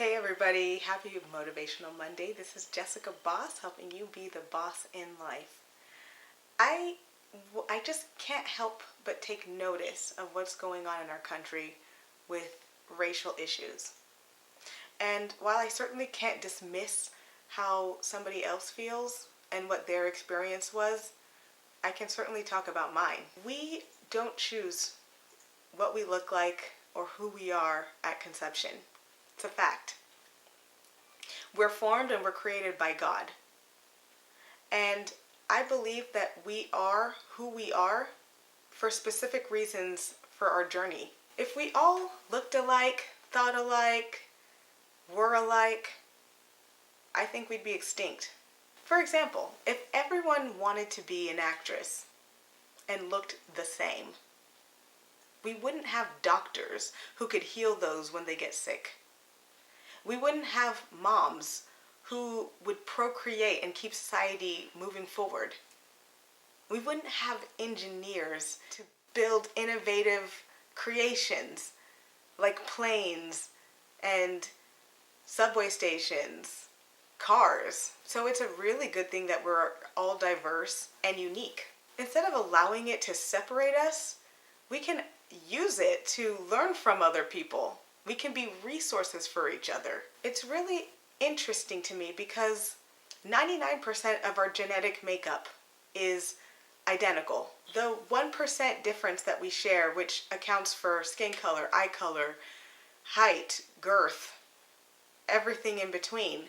Hey everybody, happy Motivational Monday. This is Jessica Boss helping you be the boss in life. I, I just can't help but take notice of what's going on in our country with racial issues. And while I certainly can't dismiss how somebody else feels and what their experience was, I can certainly talk about mine. We don't choose what we look like or who we are at conception. It's a fact. We're formed and we're created by God. And I believe that we are who we are for specific reasons for our journey. If we all looked alike, thought alike, were alike, I think we'd be extinct. For example, if everyone wanted to be an actress and looked the same, we wouldn't have doctors who could heal those when they get sick. We wouldn't have moms who would procreate and keep society moving forward. We wouldn't have engineers to build innovative creations like planes and subway stations, cars. So it's a really good thing that we're all diverse and unique. Instead of allowing it to separate us, we can use it to learn from other people. We can be resources for each other. It's really interesting to me because 99% of our genetic makeup is identical. The 1% difference that we share, which accounts for skin color, eye color, height, girth, everything in between,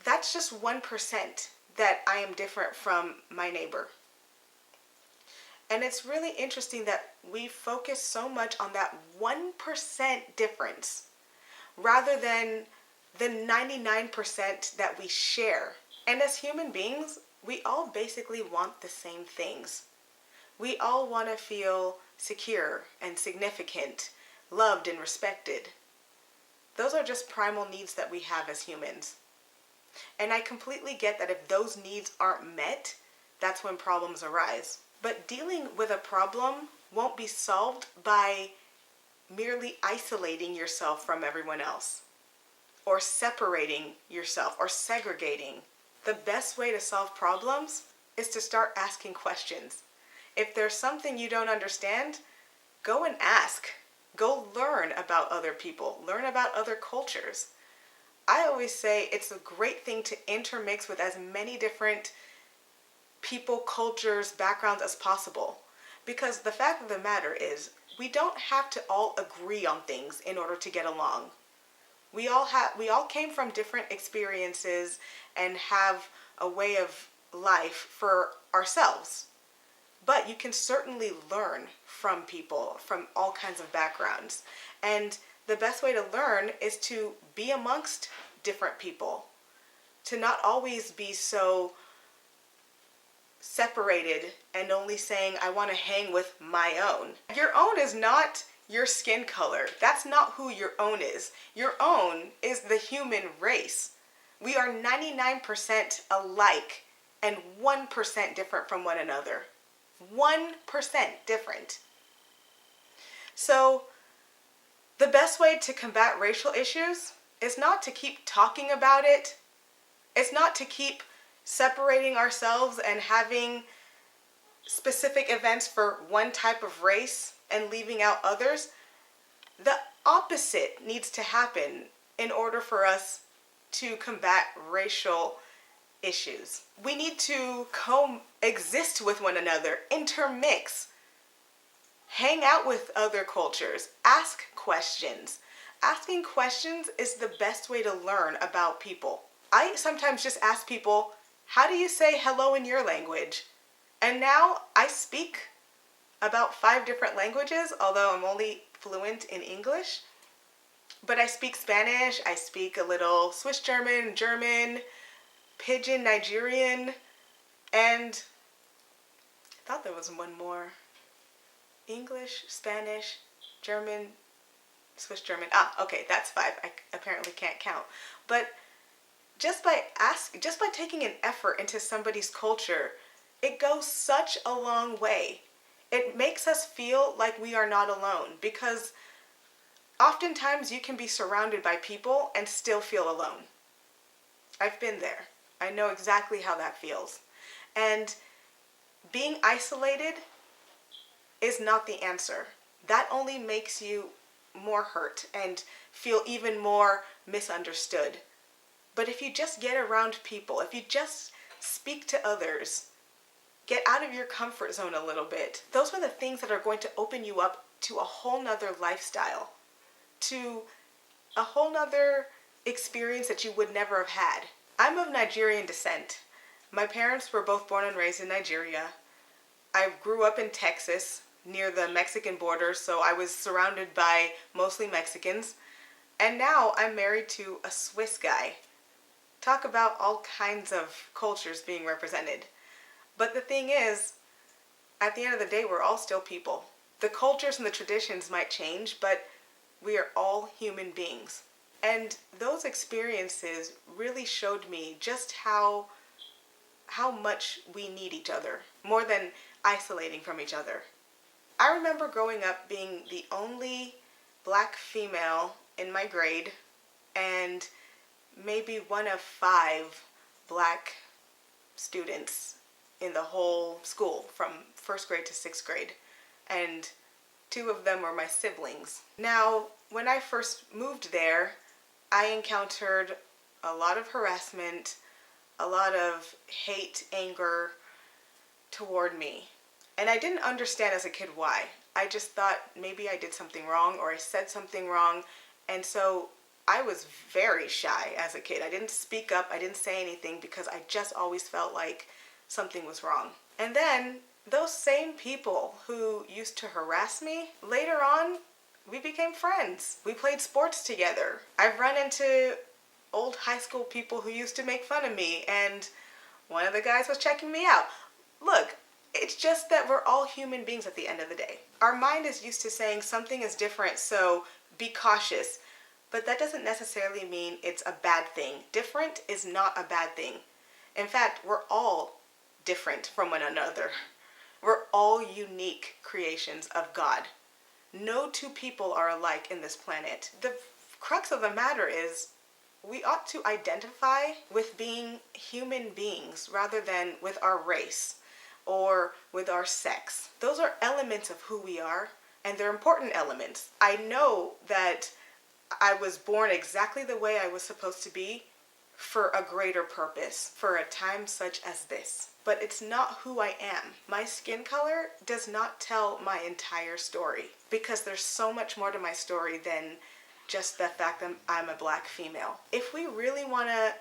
that's just 1% that I am different from my neighbor. And it's really interesting that we focus so much on that 1% difference rather than the 99% that we share. And as human beings, we all basically want the same things. We all want to feel secure and significant, loved and respected. Those are just primal needs that we have as humans. And I completely get that if those needs aren't met, that's when problems arise. But dealing with a problem won't be solved by merely isolating yourself from everyone else or separating yourself or segregating. The best way to solve problems is to start asking questions. If there's something you don't understand, go and ask. Go learn about other people. Learn about other cultures. I always say it's a great thing to intermix with as many different people, cultures, backgrounds as possible. Because the fact of the matter is, we don't have to all agree on things in order to get along. We all came from different experiences and have a way of life for ourselves. But you can certainly learn from people from all kinds of backgrounds. And the best way to learn is to be amongst different people. To not always be so separated and only saying, I want to hang with my own. Your own is not your skin color. That's not who your own is. Your own is the human race. We are 99% alike and 1% different from one another. 1% different. So the best way to combat racial issues is not to keep talking about it. It's not to keep separating ourselves and having specific events for one type of race and leaving out others. The opposite needs to happen in order for us to combat racial issues. We need to coexist with one another, intermix, hang out with other cultures, ask questions. Asking questions is the best way to learn about people. I sometimes just ask people, how do you say hello in your language? And now I speak about 5 different languages, although I'm only fluent in English. But I speak Spanish, I speak a little Swiss German, German, Pidgin, Nigerian, and I thought there was one more. English, Spanish, German, Swiss German. Okay, that's 5. I apparently can't count. But just by taking an effort into somebody's culture, it goes such a long way. It makes us feel like we are not alone because Oftentimes you can be surrounded by people and still feel alone. I've been there. I know exactly how that feels. And being isolated is not the answer. That only makes you more hurt and feel even more misunderstood. But if you just get around people, if you just speak to others, get out of your comfort zone a little bit, those are the things that are going to open you up to a whole nother lifestyle, to a whole nother experience that you would never have had. I'm of Nigerian descent. My parents were both born and raised in Nigeria. I grew up in Texas near the Mexican border, so I was surrounded by mostly Mexicans. And now I'm married to a Swiss guy. Talk about all kinds of cultures being represented. But the thing is, at the end of the day, we're all still people. The cultures and the traditions might change, but we are all human beings. And those experiences really showed me just how much we need each other, more than isolating from each other. I remember growing up being the only black female in my grade and maybe one of 5 black students in the whole school from 1st grade to 6th grade. And 2 of them were my siblings. Now, when I first moved there, I encountered a lot of harassment, a lot of hate, anger toward me. And I didn't understand as a kid why. I just thought maybe I did something wrong or I said something wrong. And so I was very shy as a kid. I didn't speak up. I didn't say anything because I just always felt like something was wrong. And then those same people who used to harass me, later on, we became friends. We played sports together. I've run into old high school people who used to make fun of me, and one of the guys was checking me out. Look, it's just that we're all human beings at the end of the day. Our mind is used to saying something is different, so be cautious. But that doesn't necessarily mean it's a bad thing. Different is not a bad thing. In fact, we're all different from one another. We're all unique creations of God. No 2 people are alike in this planet. The crux of the matter is we ought to identify with being human beings rather than with our race or with our sex. Those are elements of who we are, and they're important elements. I know that I was born exactly the way I was supposed to be for a greater purpose, for a time such as this. But it's not who I am. My skin color does not tell my entire story, because there's so much more to my story than just the fact that I'm a black female. If we really want to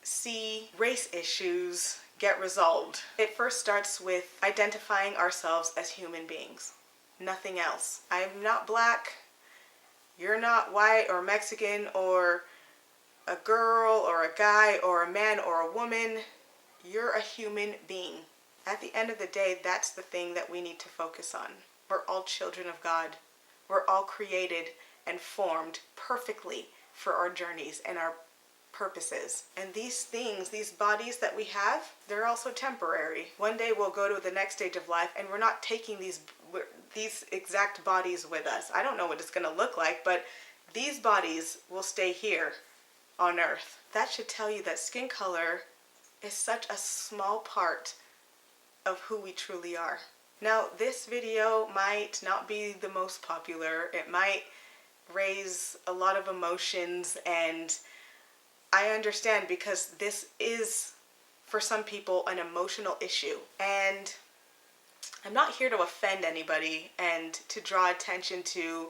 see race issues get resolved, it first starts with identifying ourselves as human beings. Nothing else. I'm not black. You're not white or Mexican or a girl or a guy or a man or a woman. You're a human being. At the end of the day, that's the thing that we need to focus on. We're all children of God. We're all created and formed perfectly for our journeys and our purposes. And these things, these bodies that we have, they're also temporary. One day we'll go to the next stage of life, and we're not taking these exact bodies with us. I don't know what it's going to look like, but these bodies will stay here on earth. That should tell you that skin color is such a small part of who we truly are. Now, this video might not be the most popular. It might raise a lot of emotions, and I understand, because this is, for some people, an emotional issue. And I'm not here to offend anybody and to draw attention to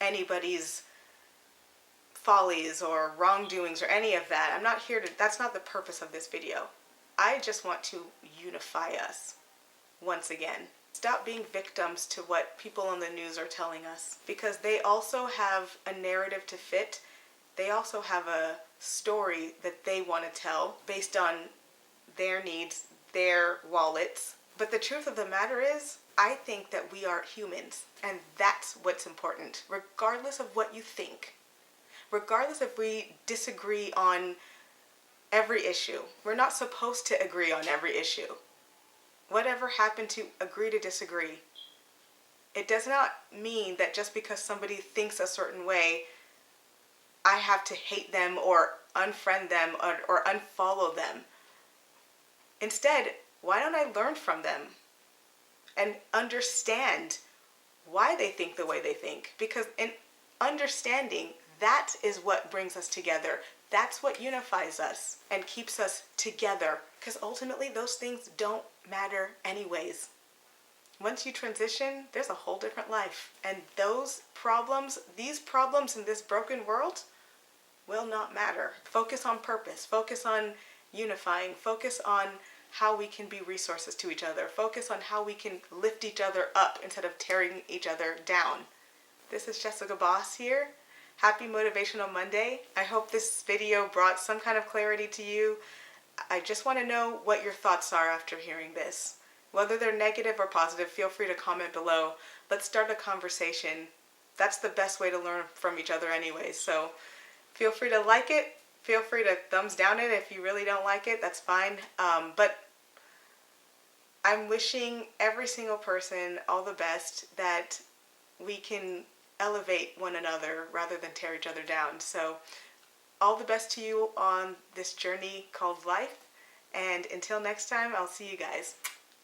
anybody's follies or wrongdoings or any of that. I'm not here to, that's not the purpose of this video. I just want to unify us once again. Stop being victims to what people on the news are telling us, because they also have a narrative to fit. They also have a story that they want to tell based on their needs, their wallets. But the truth of the matter is, I think that we are humans, and that's what's important, regardless of what you think. Regardless if we disagree on every issue. We're not supposed to agree on every issue. Whatever happened to agree to disagree? It does not mean that just because somebody thinks a certain way, I have to hate them or unfriend them or unfollow them. Instead, why don't I learn from them and understand why they think the way they think? Because in understanding, that is what brings us together. That's what unifies us and keeps us together. Because ultimately, those things don't matter anyways. Once you transition, there's a whole different life. And these problems in this broken world will not matter. Focus on purpose. Focus on unifying. Focus on how we can be resources to each other. Focus on how we can lift each other up instead of tearing each other down. This is Jessica Boss here. Happy Motivational Monday. I hope this video brought some kind of clarity to you. I just want to know what your thoughts are after hearing this. Whether they're negative or positive, feel free to comment below. Let's start a conversation. That's the best way to learn from each other anyways. So feel free to like it. Feel free to thumbs down it if you really don't like it. That's fine. But I'm wishing every single person all the best, that we can elevate one another rather than tear each other down. So all the best to you on this journey called life. And until next time, I'll see you guys.